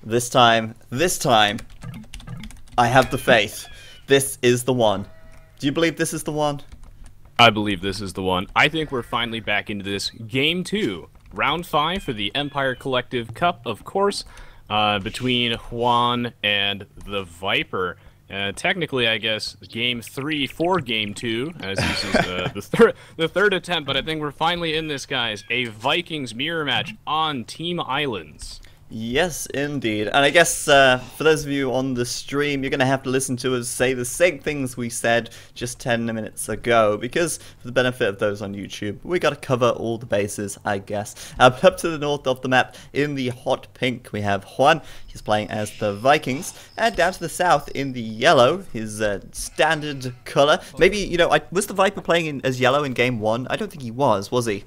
This time, I have the faith. This is the one. Do you believe this is the one? I believe this is the one. I think we're finally back into this. Game 2, Round 5 for the Empire Collective Cup, of course, between Juan and TheViper. Technically, I guess, Game 3 for Game 2, as this is the third attempt, but I think we're finally in this, guys. A Vikings mirror match on Team Islands. Yes, indeed. And I guess for those of you on the stream, you're going to have to listen to us say the same things we said just 10 minutes ago, because for the benefit of those on YouTube, we got to cover all the bases, I guess. Up to the north of the map, in the hot pink, we have Juan. He's playing as the Vikings. And down to the south, in the yellow, his standard color. Maybe, you know, was the Viper playing as yellow in Game 1? I don't think he was he?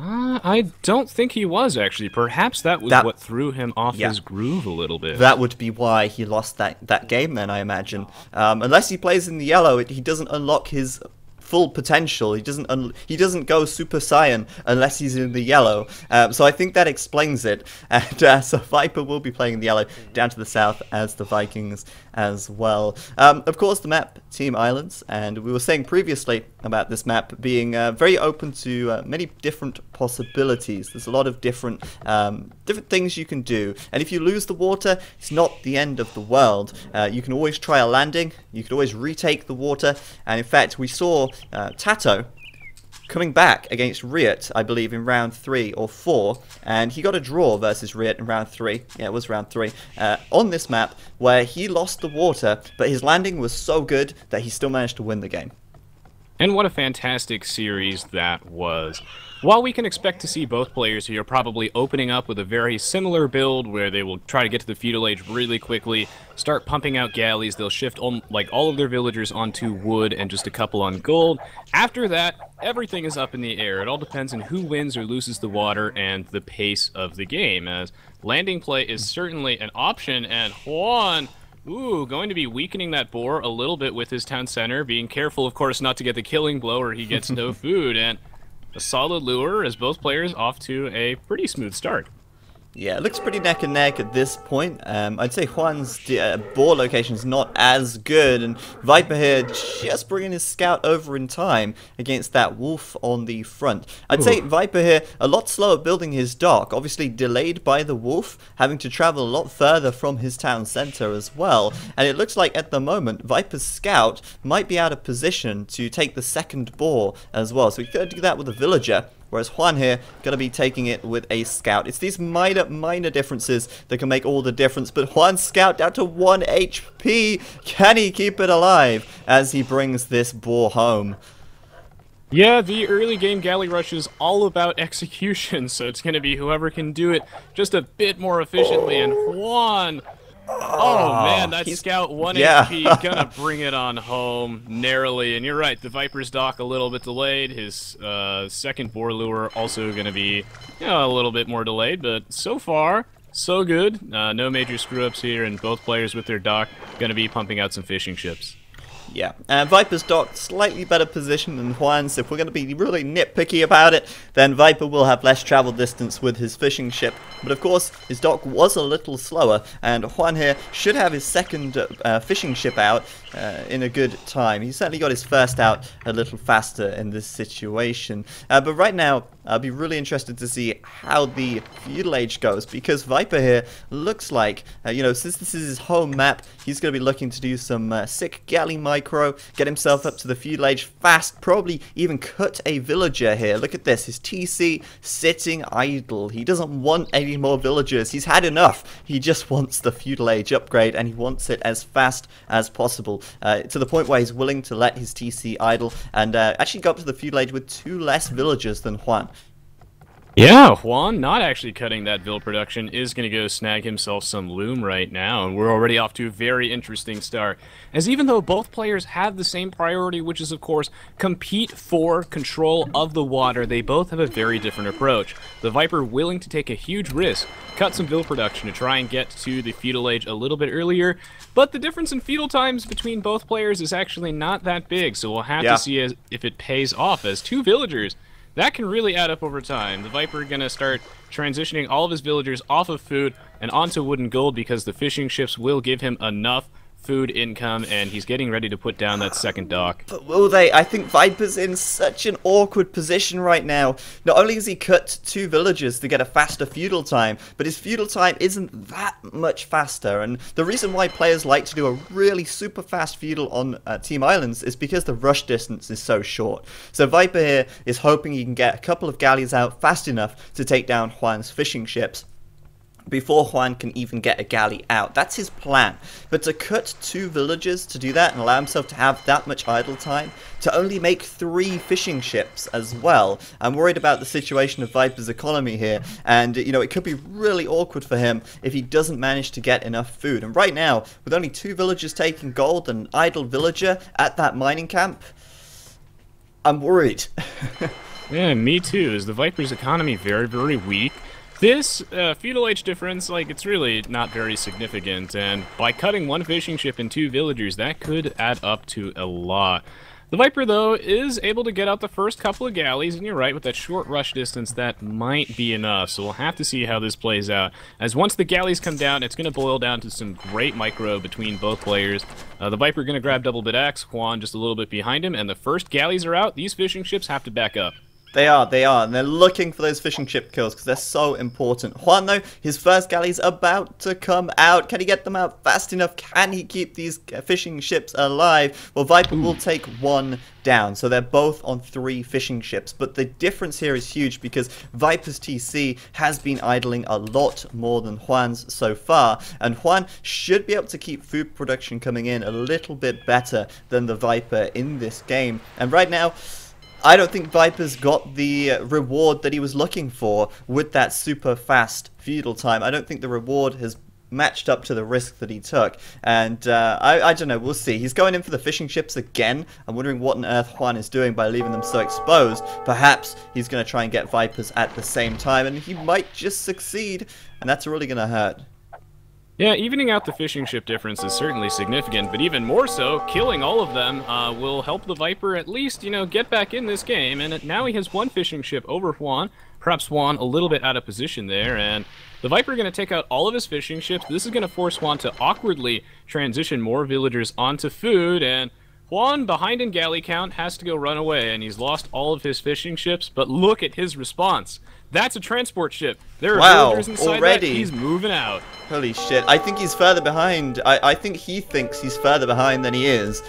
I don't think he was, actually. Perhaps that was what threw him off his groove a little bit. That would be why he lost that game then, I imagine. Unless he plays in the yellow, he doesn't unlock his full potential. He doesn't go Super Saiyan unless he's in the yellow. So I think that explains it. And so Viper will be playing in the yellow down to the south as the Vikings as well. Of course, the map Team Islands, and we were saying previously about this map being very open to many different possibilities. There's a lot of different things you can do, and if you lose the water, it's not the end of the world. You can always try a landing. You can always retake the water, and in fact, we saw Tato coming back against Riot, I believe, in round 3 or 4, and he got a draw versus Riot in round 3. Yeah, it was round 3 on this map, where he lost the water, but his landing was so good that he still managed to win the game. And what a fantastic series that was. While we can expect to see both players here probably opening up with a very similar build where they will try to get to the feudal age really quickly, start pumping out galleys, they'll shift like all of their villagers onto wood and just a couple on gold. After that, everything is up in the air. It all depends on who wins or loses the water and the pace of the game, as landing play is certainly an option, and Juan, going to be weakening that boar a little bit with his town center, being careful, of course, not to get the killing blow or he gets no food, and a solid lure as both players off to a pretty smooth start. Yeah, it looks pretty neck and neck at this point. I'd say Juan's boar location is not as good, and Viper here just bringing his scout over in time against that wolf on the front. I'd say Viper here a lot slower building his dock, obviously delayed by the wolf, having to travel a lot further from his town center as well. And it looks like at the moment Viper's scout might be out of position to take the second boar as well, so we could do that with a villager. Whereas Juan here going to be taking it with a scout. It's these minor differences that can make all the difference. But Juan's scout down to 1 HP. Can he keep it alive as he brings this boar home? Yeah, the early game galley rush is all about execution, so it's going to be whoever can do it just a bit more efficiently. And Juan, oh man, that scout 1 HP gonna bring it on home narrowly. And you're right, the Viper's dock a little bit delayed. His second boar lure also gonna be, a little bit more delayed, but so far so good. No major screw ups here, and both players with their dock gonna be pumping out some fishing ships. Yeah, and Viper's dock slightly better position than Juan's. If we're going to be really nitpicky about it, then Viper will have less travel distance with his fishing ship. But of course, his dock was a little slower, and Juan here should have his second fishing ship out in a good time. He certainly got his first out a little faster in this situation. But right now, I'll be really interested to see how the feudal age goes, because Viper here looks like, since this is his home map, he's going to be looking to do some sick galley micro, get himself up to the feudal age fast, probably even cut a villager here. Look at this, his TC sitting idle. He doesn't want any more villagers. He's had enough. He just wants the feudal age upgrade, and he wants it as fast as possible, to the point where he's willing to let his TC idle and actually go up to the feudal age with 2 less villagers than Juan. Yeah, Juan not actually cutting that vill production is going to go snag himself some loom right now, and we're already off to a very interesting start. As even though both players have the same priority, which is of course compete for control of the water, they both have a very different approach. The Viper willing to take a huge risk, cut some vill production to try and get to the feudal age a little bit earlier, but the difference in feudal times between both players is actually not that big, so we'll have to see if it pays off, as 2 villagers that can really add up over time. The Viper gonna start transitioning all of his villagers off of food and onto wood and gold because the fishing ships will give him enough food income, and he's getting ready to put down that second dock. But will they? I think Viper's in such an awkward position right now. Not only has he cut 2 villagers to get a faster feudal time, but his feudal time isn't that much faster. And the reason why players like to do a really super fast feudal on Team Islands is because the rush distance is so short. So Viper here is hoping he can get a couple of galleys out fast enough to take down Juan's fishing ships before Juan can even get a galley out. That's his plan. But to cut 2 villagers to do that and allow himself to have that much idle time, to only make 3 fishing ships as well, I'm worried about the situation of Viper's economy here, and you know, it could be really awkward for him if he doesn't manage to get enough food. And right now, with only 2 villagers taking gold and an idle villager at that mining camp, I'm worried. Yeah, me too. Is the Viper's economy very, very weak? This feudal age difference, like, it's really not very significant, and by cutting 1 fishing ship and 2 villagers, that could add up to a lot. The Viper, though, is able to get out the first couple of galleys, and you're right, with that short rush distance, that might be enough, so we'll have to see how this plays out. As once the galleys come down, it's going to boil down to some great micro between both players. The Viper going to grab double bit axe, Juan just a little bit behind him, and the first galleys are out, these fishing ships have to back up. They are, and they're looking for those fishing ship kills because they're so important. Juan, though, his first galley's about to come out. Can he get them out fast enough? Can he keep these fishing ships alive? Well, Viper will take 1 down, so they're both on 3 fishing ships. But the difference here is huge because Viper's TC has been idling a lot more than Juan's so far, and Juan should be able to keep food production coming in a little bit better than the Viper in this game. And right now, I don't think Viper's got the reward that he was looking for with that super fast feudal time. I don't think the reward has matched up to the risk that he took. And I don't know, we'll see. He's going in for the fishing ships again. I'm wondering what on earth Juan is doing by leaving them so exposed. Perhaps he's going to try and get Vipers at the same time, and he might just succeed, and that's really going to hurt. Yeah, evening out the fishing ship difference is certainly significant, but even more so, killing all of them will help the Viper at least, you know, get back in this game. And now he has 1 fishing ship over Juan, perhaps Juan a little bit out of position there, and the Viper going to take out all of his fishing ships. This is going to force Juan to awkwardly transition more villagers onto food, and Juan, behind in galley count, has to go run away, and he's lost all of his fishing ships, but look at his response. That's a transport ship. There are villagers inside already. That. He's moving out. Holy shit. I think he's further behind. I think he thinks he's further behind than he is.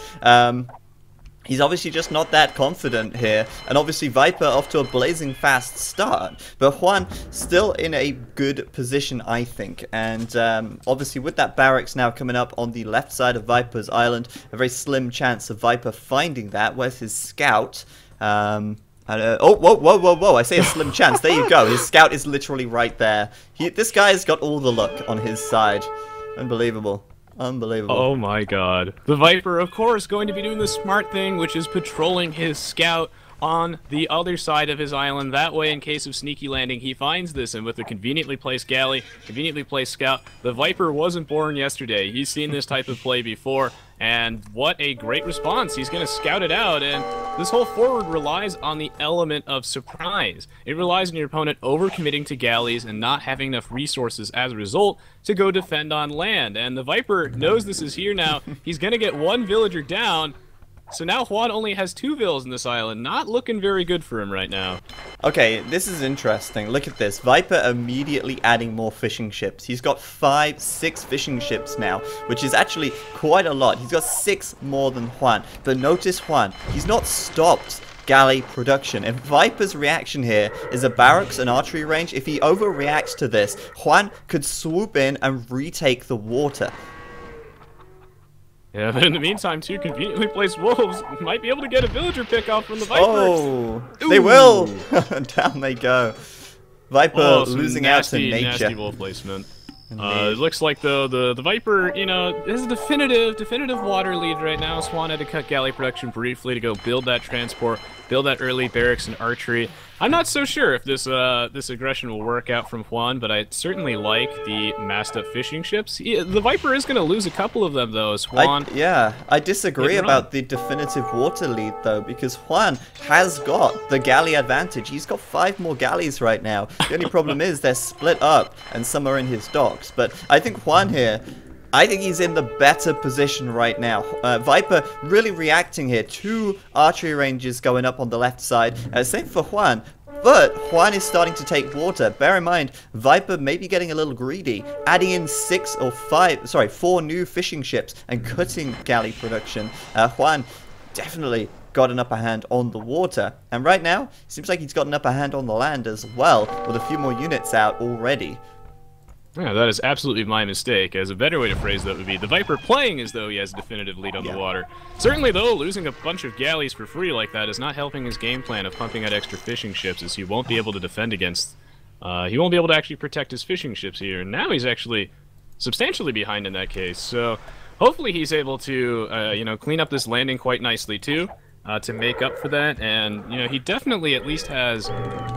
He's obviously just not that confident here. And obviously Viper off to a blazing fast start. But Juan still in a good position, I think. And obviously with that barracks now coming up on the left side of Viper's island, a very slim chance of Viper finding that. Where's his scout? Oh, whoa, I say a slim chance. There you go. His scout is literally right there. This guy's got all the luck on his side. Unbelievable. Unbelievable. Oh my god. The Viper, of course, going to be doing the smart thing, which is patrolling his scout on the other side of his island. That way, in case of sneaky landing, he finds this, and with a conveniently placed galley, conveniently placed scout, the Viper wasn't born yesterday. He's seen this type of play before, and what a great response. He's going to scout it out, and this whole forward relies on the element of surprise. It relies on your opponent overcommitting to galleys and not having enough resources as a result to go defend on land, and the Viper knows this is here now. He's going to get 1 villager down. So now Juan only has 2 vills in this island. Not looking very good for him right now. Okay, this is interesting. Look at this. Viper immediately adding more fishing ships. He's got 6 fishing ships now, which is actually quite a lot. He's got 6 more than Juan. But notice Juan, he's not stopped galley production. And Viper's reaction here is a barracks and archery range. If he overreacts to this, Juan could swoop in and retake the water. Yeah, but in the meantime, 2 conveniently placed wolves might be able to get a villager pickoff from the Vipers. Oh, they will! Down they go. Viper losing out to nature. Nasty wolf placement. It looks like the Viper, you know, is a definitive water lead right now. Swan had to cut galley production briefly to go build that transport, build that early barracks and archery. I'm not so sure if this aggression will work out from Juan, but I certainly like the massed up fishing ships. The Viper is going to lose a couple of them though, as Juan. I disagree about the definitive water lead though, because Juan has got the galley advantage. He's got 5 more galleys right now. The only problem is they're split up and some are in his docks. But I think Juan here, I think he's in the better position right now. Viper really reacting here. 2 archery ranges going up on the left side. Same for Juan. But Juan is starting to take water. Bear in mind, Viper may be getting a little greedy, adding in 4 new fishing ships and cutting galley production. Juan definitely got an upper hand on the water. And right now, it seems like he's got an upper hand on the land as well, with a few more units out already. Yeah, that is absolutely my mistake, as a better way to phrase that would be the Viper playing as though he has a definitive lead on the water. Certainly, though, losing a bunch of galleys for free like that is not helping his game plan of pumping out extra fishing ships, as he won't be able to defend against... he won't be able to actually protect his fishing ships here, and now he's actually substantially behind in that case. So, hopefully he's able to, you know, clean up this landing quite nicely, too. To make up for that, and, you know, he definitely at least has,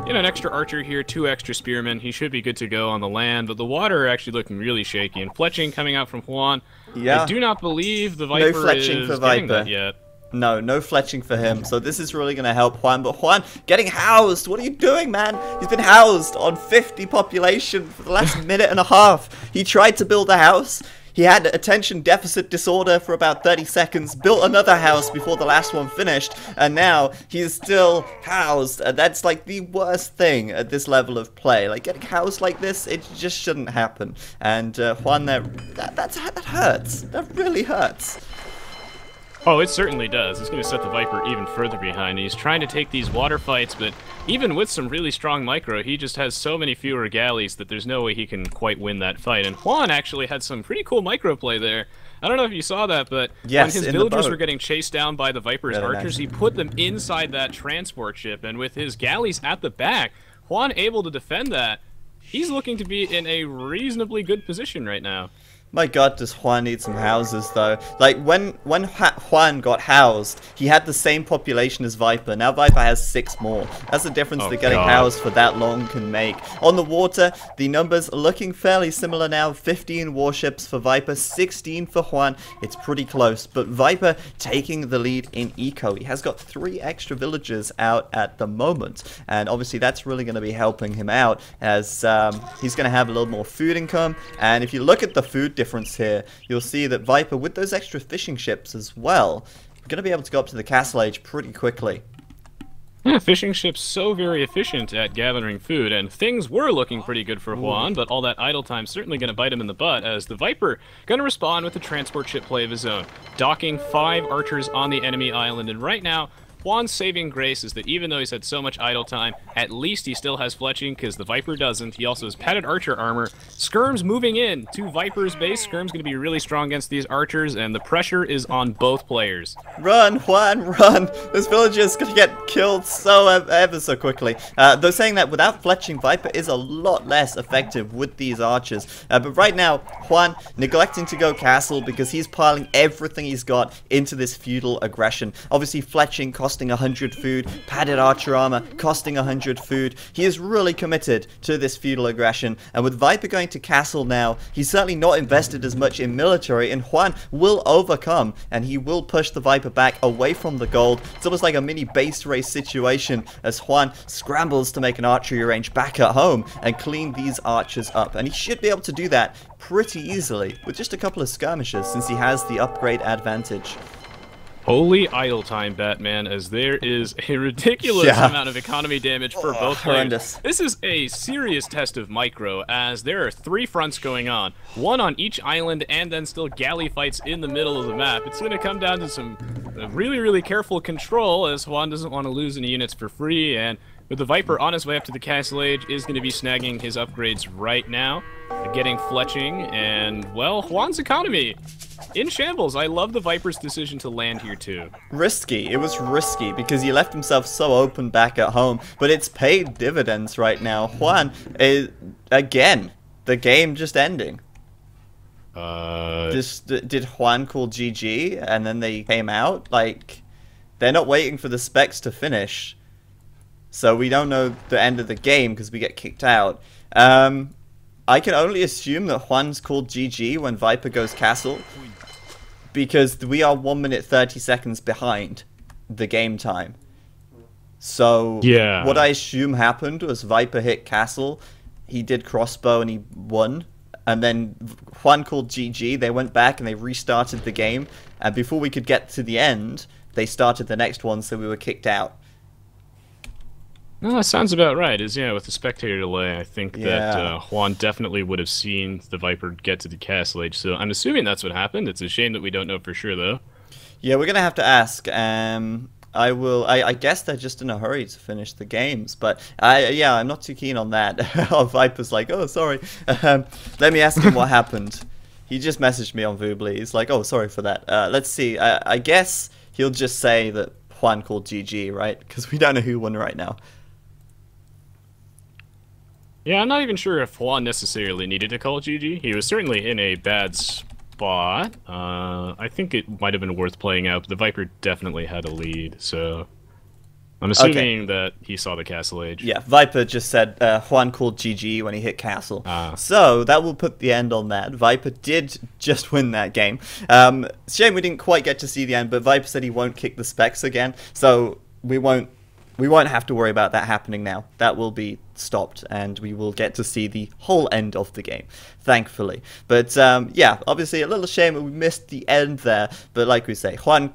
you know, an extra archer here, 2 extra spearmen. He should be good to go on the land, but the water are actually looking really shaky, and fletching coming out from Juan. Yeah. I do not believe the Viper no fletching is for getting Viper that yet. No fletching for him, so this is really going to help Juan. But Juan getting housed. What are you doing, man? He's been housed on 50 population for the last minute and a half. He tried to build a house. He had attention deficit disorder for about 30 seconds, built another house before the last one finished, and now he's still housed. That's like the worst thing at this level of play. Like, getting housed like this, it just shouldn't happen. And Juan, that hurts. That really hurts. Oh, it certainly does. It's going to set the Viper even further behind. He's trying to take these water fights, but even with some really strong micro, he just has so many fewer galleys that there's no way he can quite win that fight. And Juan actually had some pretty cool micro play there. I don't know if you saw that, but yes, when his villagers were getting chased down by the Viper's archers, he put them inside that transport ship, and with his galleys at the back, Juan able to defend that. He's looking to be in a reasonably good position right now. My god, does Juan need some houses, though. Like, when Juan got housed, he had the same population as Viper. Now Viper has 6 more. That's the difference that getting housed for that long can make. On the water, the numbers are looking fairly similar now. 15 warships for Viper, 16 for Juan. It's pretty close, but Viper taking the lead in eco. He has got 3 extra villagers out at the moment, and obviously that's really going to be helping him out, as he's going to have a little more food income. And if you look at the food difference here, you'll see that Viper, with those extra fishing ships as well, we're going to be able to go up to the Castle Age pretty quickly. Yeah, fishing ships so very efficient at gathering food, and things were looking pretty good for Juan, but all that idle time certainly going to bite him in the butt, as the Viper going to respond with a transport ship play of his own, docking 5 archers on the enemy island, and right now, Juan's saving grace is that even though he's had so much idle time, at least he still has fletching, because the Viper doesn't. He also has padded archer armor. Skirm's moving in to Viper's base. Skirm's going to be really strong against these archers, and the pressure is on both players. Run, Juan, run! This villager's going to get killed so ever so quickly. Though saying that, without fletching, Viper is a lot less effective with these archers. But right now, Juan neglecting to go castle because he's piling everything he's got into this feudal aggression. Obviously, fletching costing 100 food, padded archer armor costing 100 food. He is really committed to this feudal aggression, and with Viper going to castle now, he's certainly not invested as much in military, and Juan will overcome, and he will push the Viper back away from the gold. It's almost like a mini base race situation as Juan scrambles to make an archery range back at home and clean these archers up, and he should be able to do that pretty easily with just a couple of skirmishes since he has the upgrade advantage. Holy idle time, Batman, as there is a ridiculous amount of economy damage for both players. Horrendous. This is a serious test of micro, as there are 3 fronts going on. 1 on each island, and then still galley fights in the middle of the map. It's going to come down to some really, really careful control, as Juan doesn't want to lose any units for free, and with the Viper on his way up to the Castle Age, is going to be snagging his upgrades right now, getting fletching, and, well, Juan's economy in shambles. I love the Viper's decision to land here too. Risky. It was risky because he left himself so open back at home, but it's paid dividends right now. Juan is, again, the game just ending. Did Juan call GG and then they came out? Like, they're not waiting for the specs to finish. So we don't know the end of the game because we get kicked out. I can only assume that Juan's called GG when Viper goes castle, because we are 1 minute 30 seconds behind the game time. So yeah, what I assume happened was Viper hit castle, he did crossbow and he won, and then Juan called GG, they went back and they restarted the game, and before we could get to the end, they started the next one, so we were kicked out. No, that sounds about right. With the spectator delay, I think that Juan definitely would have seen the Viper get to the castle age, so I'm assuming that's what happened. It's a shame that we don't know for sure, though. Yeah, we're going to have to ask. I guess they're just in a hurry to finish the games, but I'm not too keen on that. Viper's like, oh, sorry. Let me ask him what happened. He just messaged me on Voobly. He's like, oh, sorry for that. Let's see. I guess he'll just say that Juan called GG, right? Because we don't know who won right now. Yeah, I'm not even sure if Juan necessarily needed to call GG. He was certainly in a bad spot. I think it might have been worth playing out, but the Viper definitely had a lead, so I'm assuming that he saw the castle age. Yeah, Viper just said Juan called GG when he hit castle. So that will put the end on that. Viper did just win that game. Shame we didn't quite get to see the end, but Viper said he won't kick the specs again, so we won't have to worry about that happening now. That will be stopped, and we will get to see the whole end of the game, thankfully. But yeah, obviously a little shame that we missed the end there, but like we say, Juan